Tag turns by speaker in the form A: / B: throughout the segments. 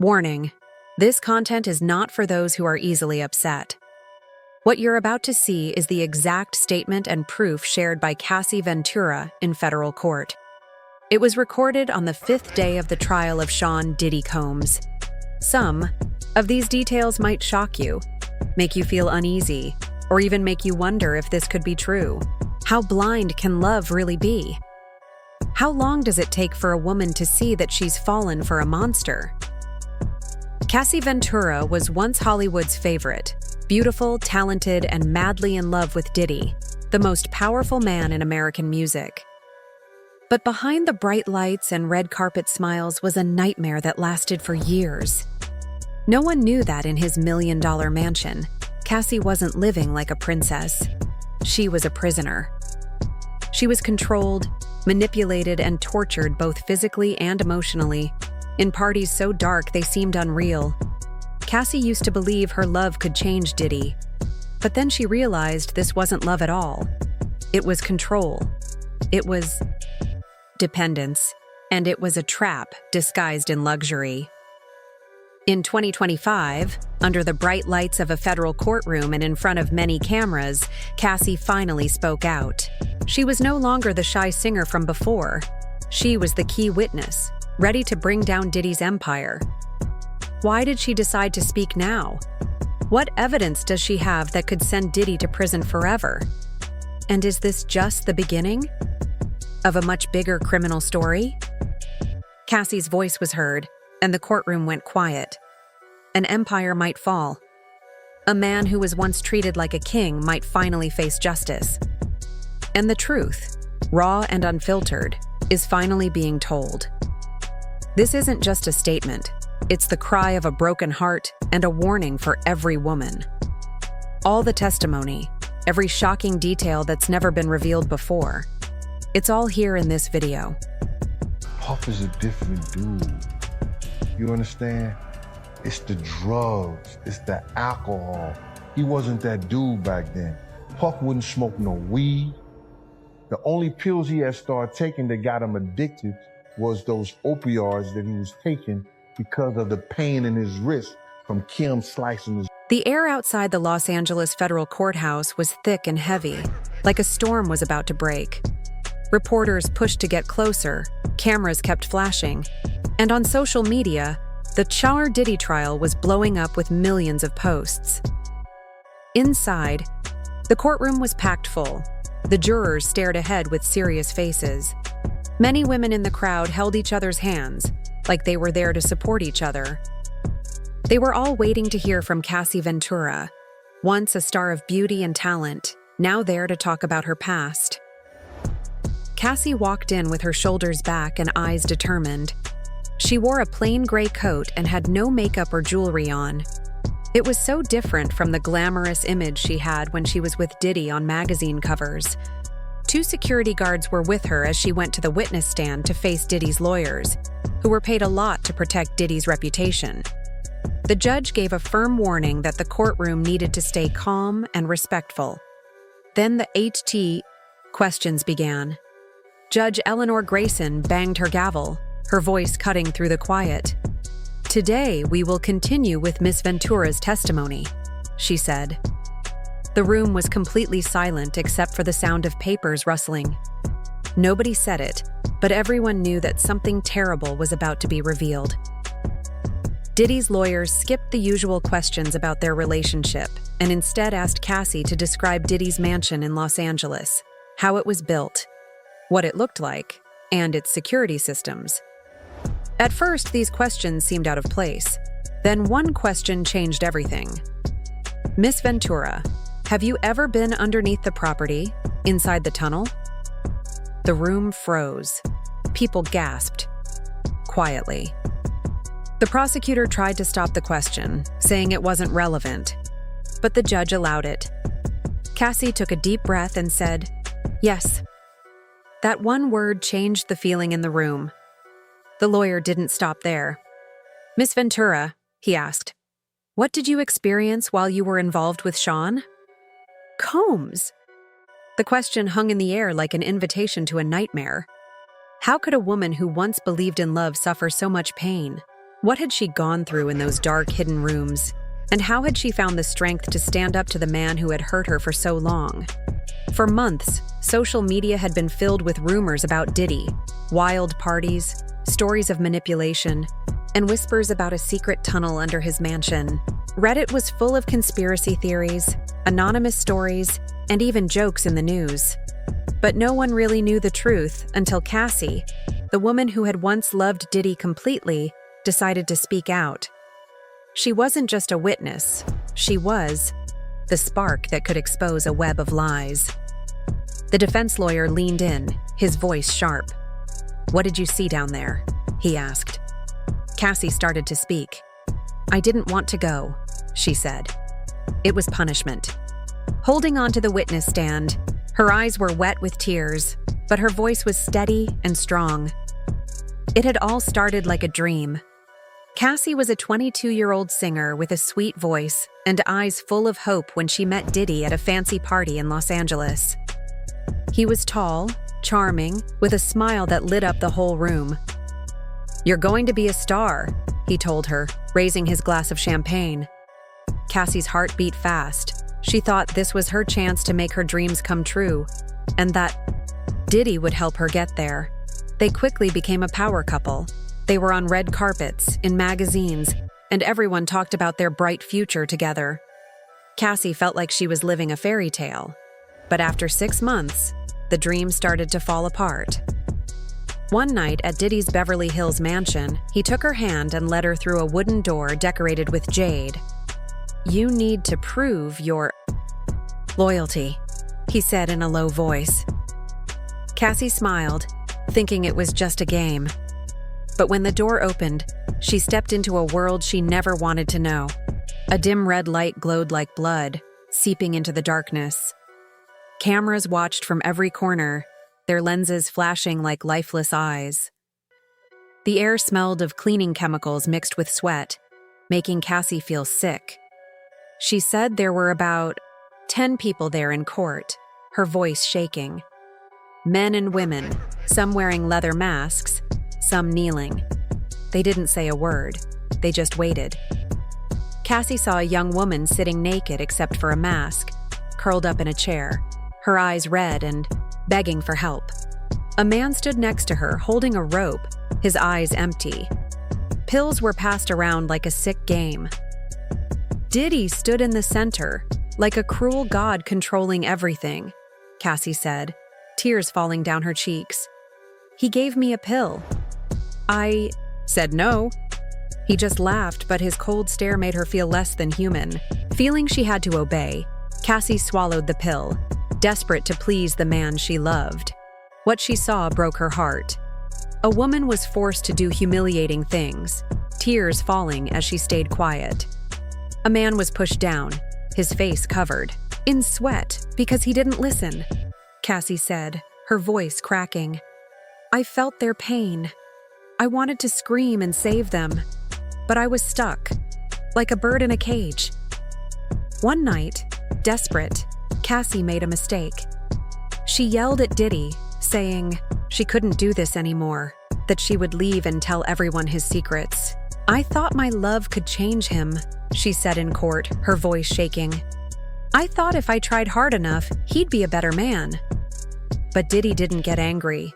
A: Warning: this content is not for those who are easily upset. What you're about to see is the exact statement and proof shared by Cassie Ventura in federal court. It was recorded on the 5th day of the trial of Sean Diddy Combs. Some of these details might shock you, make you feel uneasy, or even make you wonder if this could be true. How blind can love really be? How long does it take for a woman to see that she's fallen for a monster? Cassie Ventura was once Hollywood's favorite, beautiful, talented, and madly in love with Diddy, the most powerful man in American music. But behind the bright lights and red carpet smiles was a nightmare that lasted for years. No one knew that in his million-dollar mansion, Cassie wasn't living like a princess. She was a prisoner. She was controlled, manipulated, and tortured both physically and emotionally, in parties so dark they seemed unreal. Cassie used to believe her love could change Diddy, but then she realized this wasn't love at all. It was control. It was dependence, and it was a trap disguised in luxury. In 2025, under the bright lights of a federal courtroom and in front of many cameras, Cassie finally spoke out. She was no longer the shy singer from before. She was the key witness, ready to bring down Diddy's empire. Why did she decide to speak now? What evidence does she have that could send Diddy to prison forever? And is this just the beginning of a much bigger criminal story? Cassie's voice was heard, and the courtroom went quiet. An empire might fall. A man who was once treated like a king might finally face justice. And the truth, raw and unfiltered, is finally being told. This isn't just a statement. It's the cry of a broken heart and a warning for every woman. All the testimony, every shocking detail that's never been revealed before, it's all here in this video.
B: Puff is a different dude. You understand? It's the drugs, it's the alcohol. He wasn't that dude back then. Puff wouldn't smoke no weed. The only pills he had started taking that got him addicted was those opioids that he was taking because of the pain in his wrist from Kim slicing his.
A: The air outside the Los Angeles federal courthouse was thick and heavy, like a storm was about to break. Reporters pushed to get closer, cameras kept flashing, and on social media, the Sean Diddy trial was blowing up with millions of posts. Inside, the courtroom was packed full. The jurors stared ahead with serious faces. Many women in the crowd held each other's hands, like they were there to support each other. They were all waiting to hear from Cassie Ventura, once a star of beauty and talent, now there to talk about her past. Cassie walked in with her shoulders back and eyes determined. She wore a plain gray coat and had no makeup or jewelry on. It was so different from the glamorous image she had when she was with Diddy on magazine covers. 2 security guards were with her as she went to the witness stand to face Diddy's lawyers, who were paid a lot to protect Diddy's reputation. The judge gave a firm warning that the courtroom needed to stay calm and respectful. Then the HT questions began. Judge Eleanor Grayson banged her gavel, her voice cutting through the quiet. "Today, we will continue with Miss Ventura's testimony," she said. The room was completely silent except for the sound of papers rustling. Nobody said it, but everyone knew that something terrible was about to be revealed. Diddy's lawyers skipped the usual questions about their relationship and instead asked Cassie to describe Diddy's mansion in Los Angeles, how it was built, what it looked like, and its security systems. At first, these questions seemed out of place. Then one question changed everything. "Miss Ventura, have you ever been underneath the property, inside the tunnel?" The room froze. People gasped. Quietly. The prosecutor tried to stop the question, saying it wasn't relevant, but the judge allowed it. Cassie took a deep breath and said, "Yes." That one word changed the feeling in the room. The lawyer didn't stop there. "Miss Ventura," he asked, "what did you experience while you were involved with Sean?" Combs. The question hung in the air like an invitation to a nightmare. How could a woman who once believed in love suffer so much pain? What had she gone through in those dark, hidden rooms? And how had she found the strength to stand up to the man who had hurt her for so long? For months, social media had been filled with rumors about Diddy, wild parties, stories of manipulation, and whispers about a secret tunnel under his mansion. Reddit was full of conspiracy theories, anonymous stories, and even jokes in the news. But no one really knew the truth until Cassie, the woman who had once loved Diddy completely, decided to speak out. She wasn't just a witness, she was the spark that could expose a web of lies. The defense lawyer leaned in, his voice sharp. "What did you see down there?" he asked. Cassie started to speak. "I didn't want to go," she said. It was punishment. Holding on to the witness stand, her eyes were wet with tears, but her voice was steady and strong. It had all started like a dream. Cassie was a 22-year-old singer with a sweet voice and eyes full of hope when she met Diddy at a fancy party in Los Angeles. He was tall, charming, with a smile that lit up the whole room. "You're going to be a star," he told her, raising his glass of champagne. Cassie's heart beat fast. She thought this was her chance to make her dreams come true, and that Diddy would help her get there. They quickly became a power couple. They were on red carpets, in magazines, and everyone talked about their bright future together. Cassie felt like she was living a fairy tale. But after 6 months, the dream started to fall apart. One night at Diddy's Beverly Hills mansion, he took her hand and led her through a wooden door decorated with jade. "You need to prove your loyalty," he said in a low voice. Cassie smiled, thinking it was just a game. But when the door opened, she stepped into a world she never wanted to know. A dim red light glowed like blood, seeping into the darkness. Cameras watched from every corner, their lenses flashing like lifeless eyes. The air smelled of cleaning chemicals mixed with sweat, making Cassie feel sick. She said there were about 10 people there in court, her voice shaking. Men and women, some wearing leather masks, some kneeling. They didn't say a word. They just waited. Cassie saw a young woman sitting naked except for a mask, curled up in a chair, her eyes red and begging for help. A man stood next to her, holding a rope, his eyes empty. Pills were passed around like a sick game. Diddy stood in the center, like a cruel god controlling everything, Cassie said, tears falling down her cheeks. "He gave me a pill." I said no. He just laughed, but his cold stare made her feel less than human. Feeling she had to obey, Cassie swallowed the pill, desperate to please the man she loved. What she saw broke her heart. A woman was forced to do humiliating things, tears falling as she stayed quiet. A man was pushed down, his face covered, in sweat because he didn't listen, Cassie said, her voice cracking. "I felt their pain. I wanted to scream and save them, but I was stuck, like a bird in a cage." One night, desperate, Cassie made a mistake. She yelled at Diddy, saying she couldn't do this anymore, that she would leave and tell everyone his secrets. "I thought my love could change him," she said in court, her voice shaking. "I thought if I tried hard enough, he'd be a better man." But Diddy didn't get angry.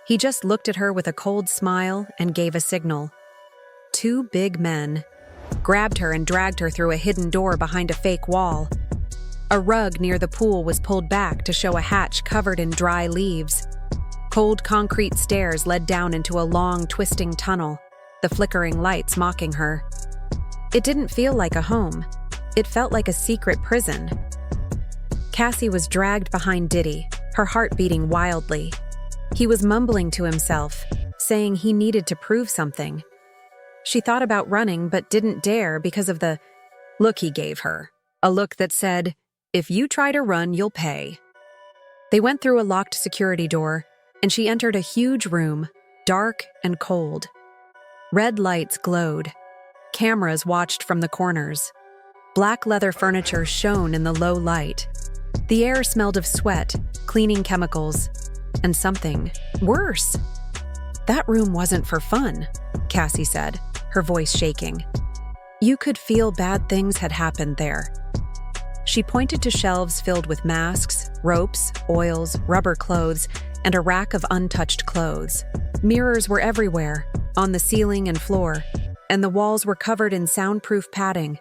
A: He just looked at her with a cold smile and gave a signal. Two big men grabbed her and dragged her through a hidden door behind a fake wall. A rug near the pool was pulled back to show a hatch covered in dry leaves. Cold concrete stairs led down into a long, twisting tunnel, the flickering lights mocking her. It didn't feel like a home. It felt like a secret prison. Cassie was dragged behind Diddy, her heart beating wildly. He was mumbling to himself, saying he needed to prove something. She thought about running but didn't dare because of the look he gave her, a look that said, "If you try to run, you'll pay." They went through a locked security door, and she entered a huge room, dark and cold. Red lights glowed. Cameras watched from the corners. Black leather furniture shone in the low light. The air smelled of sweat, cleaning chemicals, and something worse. That room wasn't for fun, Cassie said, her voice shaking. You could feel bad things had happened there. She pointed to shelves filled with masks, ropes, oils, rubber clothes, and a rack of untouched clothes. Mirrors were everywhere, on the ceiling and floor, and the walls were covered in soundproof padding.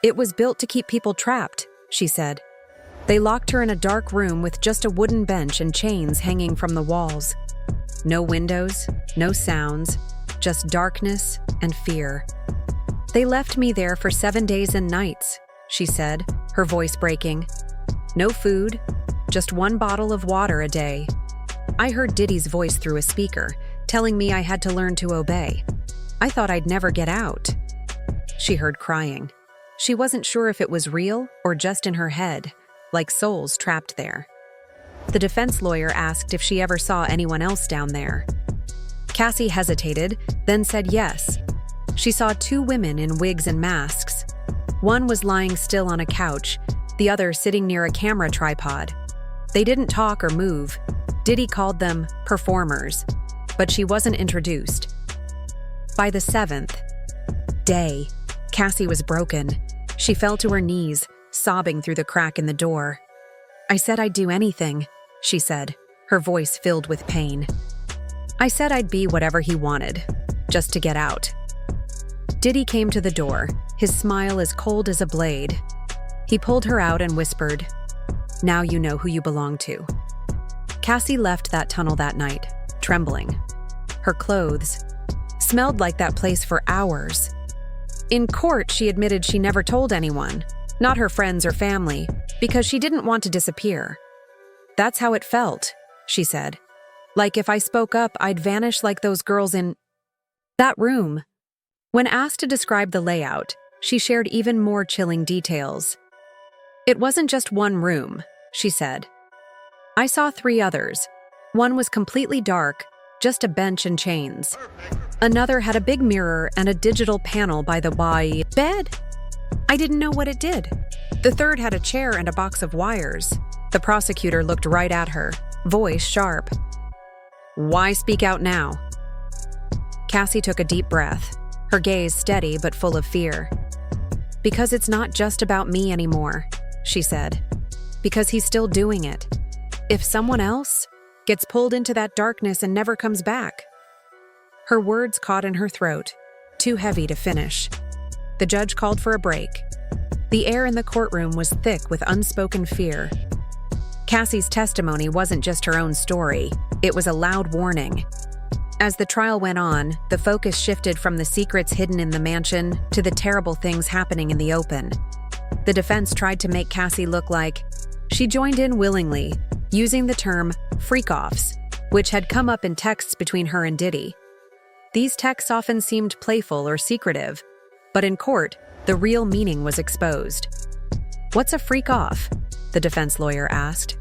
A: It was built to keep people trapped, she said. They locked her in a dark room with just a wooden bench and chains hanging from the walls. No windows, no sounds, just darkness and fear. They left me there for 7 days and nights, she said, her voice breaking. No food, just 1 bottle of water a day. I heard Diddy's voice through a speaker, telling me I had to learn to obey. I thought I'd never get out. She heard crying. She wasn't sure if it was real or just in her head, like souls trapped there. The defense lawyer asked if she ever saw anyone else down there. Cassie hesitated, then said yes. She saw 2 women in wigs and masks. One was lying still on a couch, the other sitting near a camera tripod. They didn't talk or move. Diddy called them performers, but she wasn't introduced. By the 7th day, Cassie was broken. She fell to her knees, sobbing through the crack in the door. I said I'd do anything, she said, her voice filled with pain. I said I'd be whatever he wanted, just to get out. Diddy came to the door, his smile as cold as a blade. He pulled her out and whispered, "Now you know who you belong to." Cassie left that tunnel that night, trembling. Her clothes smelled like that place for hours. In court, she admitted she never told anyone, not her friends or family, because she didn't want to disappear. That's how it felt, she said. Like if I spoke up, I'd vanish like those girls in that room. When asked to describe the layout, she shared even more chilling details. It wasn't just one room, she said. I saw 3 others. One was completely dark, just a bench and chains. Another had a big mirror and a digital panel by the bed. I didn't know what it did. The third had a chair and a box of wires. The prosecutor looked right at her, voice sharp. Why speak out now? Cassie took a deep breath, her gaze steady but full of fear. Because it's not just about me anymore, she said. Because he's still doing it. If someone else gets pulled into that darkness and never comes back. Her words caught in her throat, too heavy to finish. The judge called for a break. The air in the courtroom was thick with unspoken fear. Cassie's testimony wasn't just her own story, it was a loud warning. As the trial went on, the focus shifted from the secrets hidden in the mansion to the terrible things happening in the open. The defense tried to make Cassie look like she joined in willingly, using the term freak-offs, which had come up in texts between her and Diddy. These texts often seemed playful or secretive, but in court, the real meaning was exposed. What's a freak-off? The defense lawyer asked.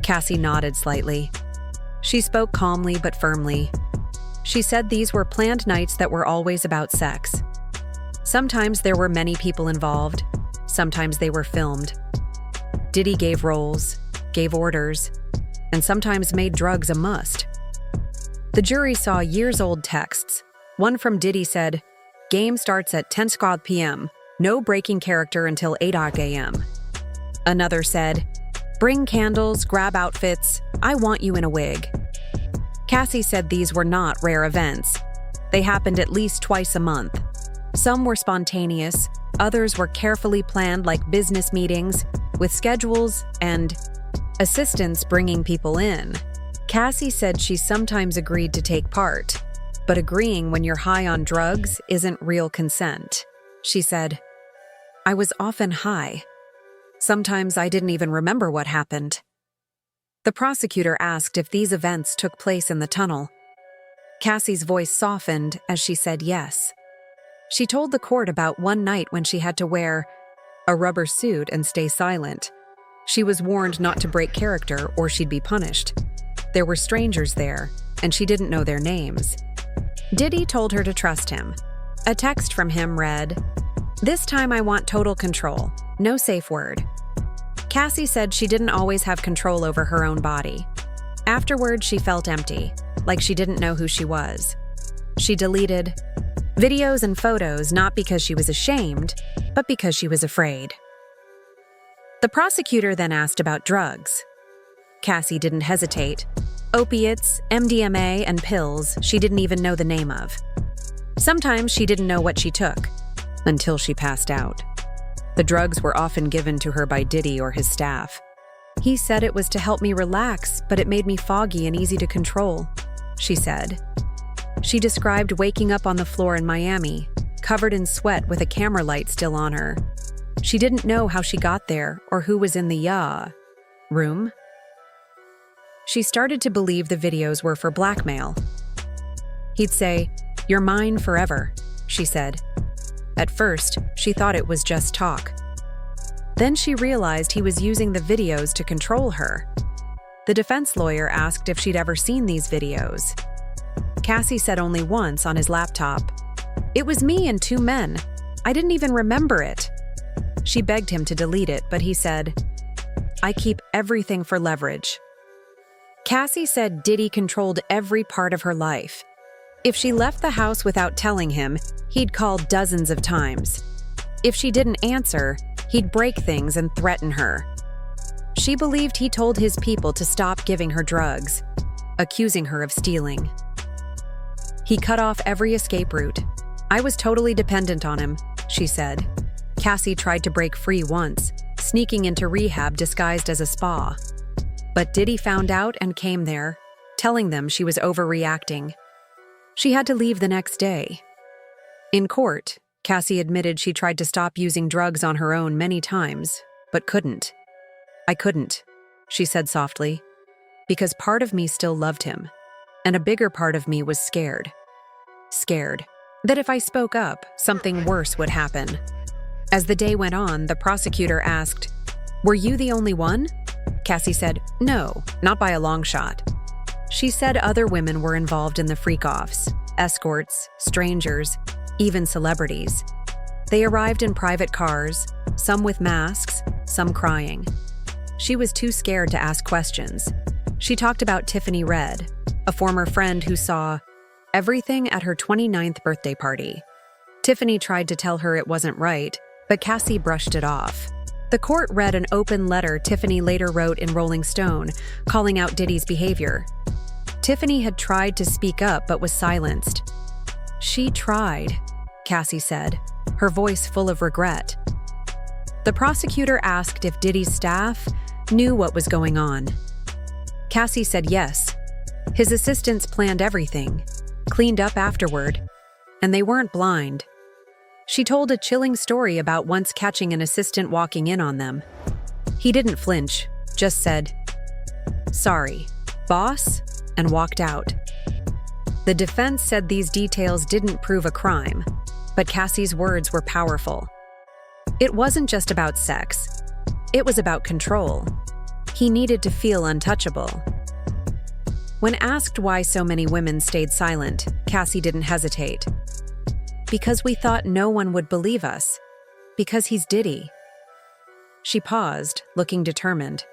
A: Cassie nodded slightly. She spoke calmly but firmly. She said these were planned nights that were always about sex. Sometimes there were many people involved. Sometimes they were filmed. Diddy gave roles, gave orders, and sometimes made drugs a must. The jury saw years-old texts. One from Diddy said, "Game starts at 10 p.m., no breaking character until 8 a.m. Another said, "Bring candles, grab outfits, I want you in a wig." Cassie said these were not rare events. They happened at least twice a month. Some were spontaneous, others were carefully planned like business meetings, with schedules and assistants bringing people in. Cassie said she sometimes agreed to take part, but agreeing when you're high on drugs isn't real consent. She said, "I was often high. Sometimes I didn't even remember what happened." The prosecutor asked if these events took place in the tunnel. Cassie's voice softened as she said yes. She told the court about one night when she had to wear a rubber suit and stay silent. She was warned not to break character or she'd be punished. There were strangers there, and she didn't know their names. Diddy told her to trust him. A text from him read, "This time I want total control. No safe word." Cassie said she didn't always have control over her own body. Afterward, she felt empty, like she didn't know who she was. She deleted, Videos and photos not because she was ashamed, but because she was afraid. The prosecutor then asked about drugs. Cassie didn't hesitate. Opiates, MDMA, and pills she didn't even know the name of. Sometimes she didn't know what she took, until she passed out. The drugs were often given to her by Diddy or his staff. He said it was to help me relax, but it made me foggy and easy to control, she said. She described waking up on the floor in Miami, covered in sweat with a camera light still on her. She didn't know how she got there or who was in the room. She started to believe the videos were for blackmail. He'd say, "You're mine forever," she said. At first, she thought it was just talk. Then she realized he was using the videos to control her. The defense lawyer asked if she'd ever seen these videos. Cassie said only once on his laptop. "It was me and two men. I didn't even remember it." She begged him to delete it, but he said, "I keep everything for leverage." Cassie said Diddy controlled every part of her life. If she left the house without telling him, he'd call dozens of times. If she didn't answer, he'd break things and threaten her. She believed he told his people to stop giving her drugs, accusing her of stealing. He cut off every escape route. "I was totally dependent on him," she said. Cassie tried to break free once, sneaking into rehab disguised as a spa. But Diddy found out and came there, telling them she was overreacting. She had to leave the next day. In court, Cassie admitted she tried to stop using drugs on her own many times, but couldn't. "I couldn't," she said softly, "because part of me still loved him, and a bigger part of me was scared. Scared that if I spoke up, something worse would happen." As the day went on, the prosecutor asked, "Were you the only one?" Cassie said, "No, not by a long shot." She said other women were involved in the freak-offs, escorts, strangers, even celebrities. They arrived in private cars, some with masks, some crying. She was too scared to ask questions. She talked about Tiffany Red, a former friend who saw everything at her 29th birthday party. Tiffany tried to tell her it wasn't right, but Cassie brushed it off. The court read an open letter Tiffany later wrote in Rolling Stone, calling out Diddy's behavior. Tiffany had tried to speak up but was silenced. "She tried," Cassie said, her voice full of regret. The prosecutor asked if Diddy's staff knew what was going on. Cassie said yes. His assistants planned everything, cleaned up afterward, and they weren't blind. She told a chilling story about once catching an assistant walking in on them. He didn't flinch, just said, "Sorry, boss," and walked out. The defense said these details didn't prove a crime, but Cassie's words were powerful. It wasn't just about sex. It was about control. He needed to feel untouchable. When asked why so many women stayed silent, Cassie didn't hesitate. "Because we thought no one would believe us. Because he's Diddy." She paused, looking determined.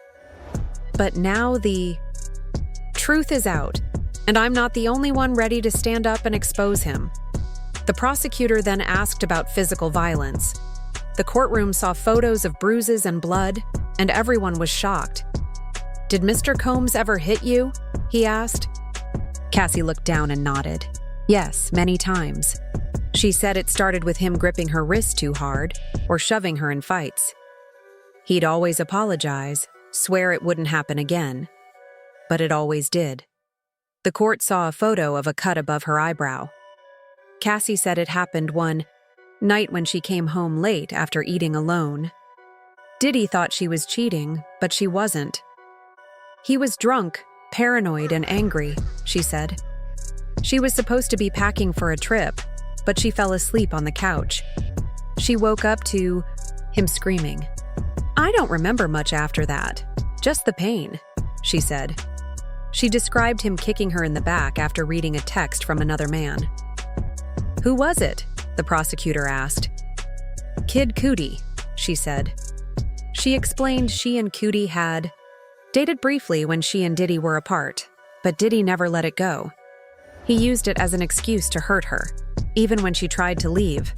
A: "But now the truth is out, and I'm not the only one ready to stand up and expose him." The prosecutor then asked about physical violence. The courtroom saw photos of bruises and blood, and everyone was shocked. "Did Mr. Combs ever hit you?" he asked. Cassie looked down and nodded. "Yes, many times." She said it started with him gripping her wrist too hard or shoving her in fights. He'd always apologize, swear it wouldn't happen again. But it always did. The court saw a photo of a cut above her eyebrow. Cassie said it happened one night when she came home late after eating alone. Diddy thought she was cheating, but she wasn't. He was drunk, paranoid, and angry, she said. She was supposed to be packing for a trip, but she fell asleep on the couch. She woke up to him screaming. "I don't remember much after that, just the pain," she said. She described him kicking her in the back after reading a text from another man. "Who was it?" the prosecutor asked. "Kid Cudi," she said. She explained she and Cudi had dated briefly when she and Diddy were apart, but Diddy never let it go. He used it as an excuse to hurt her. Even when she tried to leave,